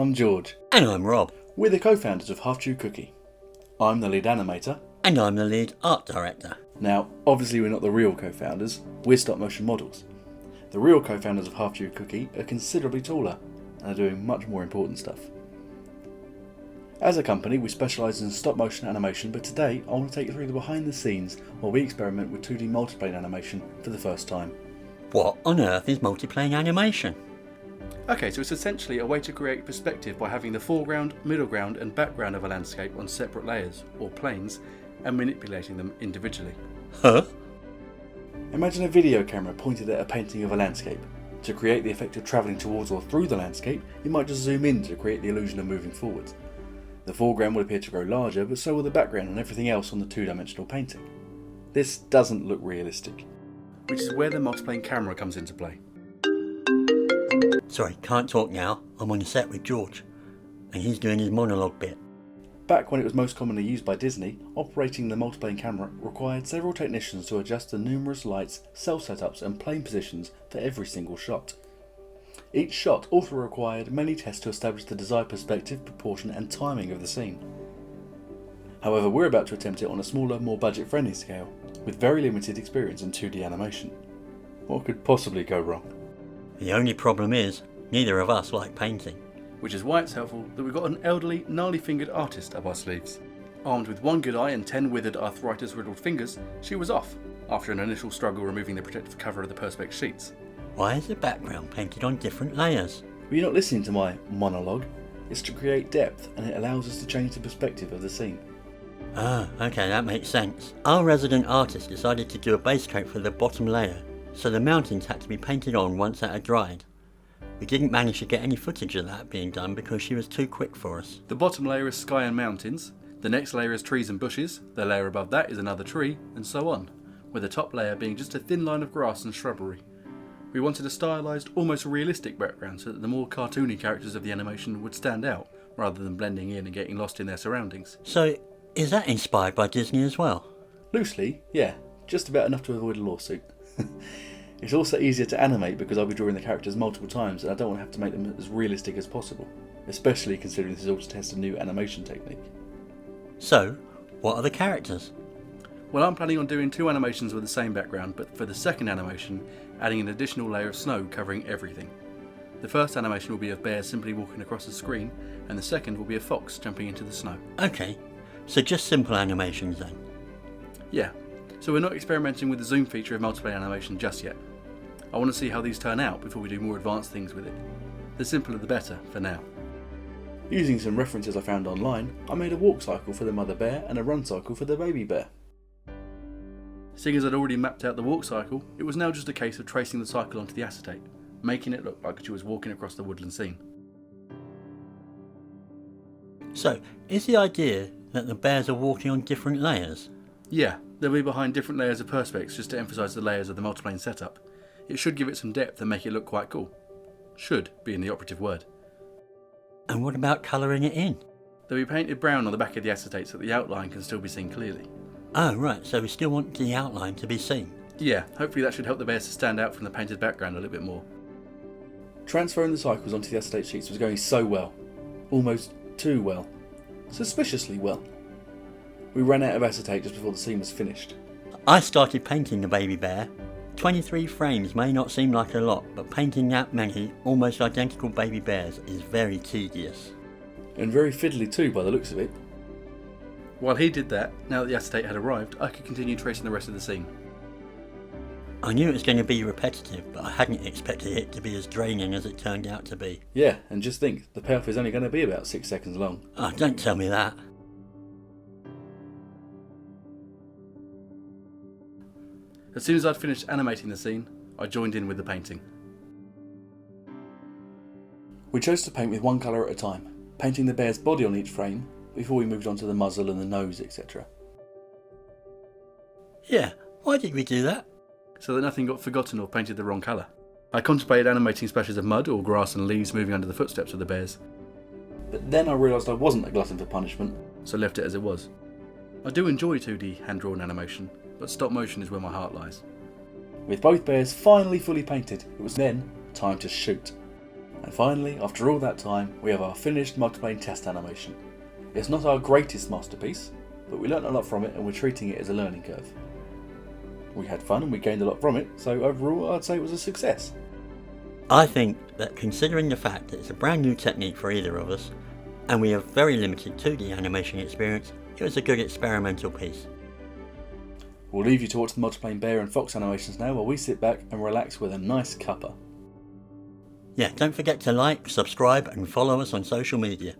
I'm George. And I'm Rob. We're the co-founders of Half Chew Cookie. I'm the lead animator. And I'm the lead art director. Now, obviously we're not the real co-founders, we're stop motion models. The real co-founders of Half Chew Cookie are considerably taller and are doing much more important stuff. As a company, we specialise in stop motion animation, but today I want to take you through the behind the scenes while we experiment with 2D multiplane animation for the first time. What on earth is multiplane animation? Okay, so it's essentially a way to create perspective by having the foreground, middle ground and background of a landscape on separate layers, or planes, and manipulating them individually. Huh? Imagine a video camera pointed at a painting of a landscape. To create the effect of travelling towards or through the landscape, you might just zoom in to create the illusion of moving forwards. The foreground will appear to grow larger, but so will the background and everything else on the two-dimensional painting. This doesn't look realistic, which is where the multiplane camera comes into play. Sorry, can't talk now. I'm on the set with George, and he's doing his monologue bit. Back when it was most commonly used by Disney, operating the multiplane camera required several technicians to adjust the numerous lights, self-setups and plane positions for every single shot. Each shot also required many tests to establish the desired perspective, proportion and timing of the scene. However, we're about to attempt it on a smaller, more budget-friendly scale, with very limited experience in 2D animation. What could possibly go wrong? The only problem is, neither of us like painting. Which is why it's helpful that we've got an elderly, gnarly-fingered artist up our sleeves. Armed with one good eye and 10 withered arthritis-riddled fingers, she was off, after an initial struggle removing the protective cover of the Perspex sheets. Why is the background painted on different layers? Well, you're not listening to my monologue. It's to create depth, and it allows us to change the perspective of the scene. Ah, okay, that makes sense. Our resident artist decided to do a base coat for the bottom layer, so the mountains had to be painted on once that had dried. We didn't manage to get any footage of that being done because she was too quick for us. The bottom layer is sky and mountains, the next layer is trees and bushes, the layer above that is another tree, and so on, with the top layer being just a thin line of grass and shrubbery. We wanted a stylised, almost realistic background so that the more cartoony characters of the animation would stand out, rather than blending in and getting lost in their surroundings. So, is that inspired by Disney as well? Loosely, yeah, just about enough to avoid a lawsuit. It's also easier to animate because I'll be drawing the characters multiple times and I don't want to have to make them as realistic as possible, especially considering this is all to test a new animation technique. So, what are the characters? Well, I'm planning on doing 2 animations with the same background, but for the second animation, adding an additional layer of snow covering everything. The first animation will be of bears simply walking across the screen, and the second will be a fox jumping into the snow. Okay, so just simple animations then? Yeah, so we're not experimenting with the zoom feature of multiplayer animation just yet. I want to see how these turn out before we do more advanced things with it. The simpler the better, for now. Using some references I found online, I made a walk cycle for the mother bear and a run cycle for the baby bear. Seeing as I'd already mapped out the walk cycle, it was now just a case of tracing the cycle onto the acetate, making it look like she was walking across the woodland scene. So, is the idea that the bears are walking on different layers? Yeah, they'll be behind different layers of perspex just to emphasise the layers of the multiplane setup. It should give it some depth and make it look quite cool. Should being the operative word. And what about colouring it in? They'll be painted brown on the back of the acetate so that the outline can still be seen clearly. Oh right, so we still want the outline to be seen. Yeah, hopefully that should help the bears to stand out from the painted background a little bit more. Transferring the cycles onto the acetate sheets was going so well. Almost too well. Suspiciously well. We ran out of acetate just before the scene was finished. I started painting the baby bear. 23 frames may not seem like a lot, but painting that many almost identical baby bears is very tedious. And very fiddly too by the looks of it. While he did that, now that the acetate had arrived, I could continue tracing the rest of the scene. I knew it was going to be repetitive, but I hadn't expected it to be as draining as it turned out to be. Yeah, and just think, the payoff is only going to be about 6 seconds long. Oh, don't tell me that. As soon as I'd finished animating the scene, I joined in with the painting. We chose to paint with one colour at a time, painting the bear's body on each frame before we moved on to the muzzle and the nose, etc. Yeah, why did we do that? So that nothing got forgotten or painted the wrong colour. I contemplated animating splashes of mud or grass and leaves moving under the footsteps of the bears. But then I realised I wasn't a glutton for punishment, so left it as it was. I do enjoy 2D hand-drawn animation, but stop motion is where my heart lies. With both bears finally fully painted, it was then time to shoot. And finally, after all that time, we have our finished multiplane test animation. It's not our greatest masterpiece, but we learnt a lot from it and we're treating it as a learning curve. We had fun and we gained a lot from it, so overall I'd say it was a success. I think that considering the fact that it's a brand new technique for either of us, and we have very limited 2D animation experience, it was a good experimental piece. We'll leave you to watch the Multiplane bear and fox animations now while we sit back and relax with a nice cuppa. Yeah, don't forget to like, subscribe and follow us on social media.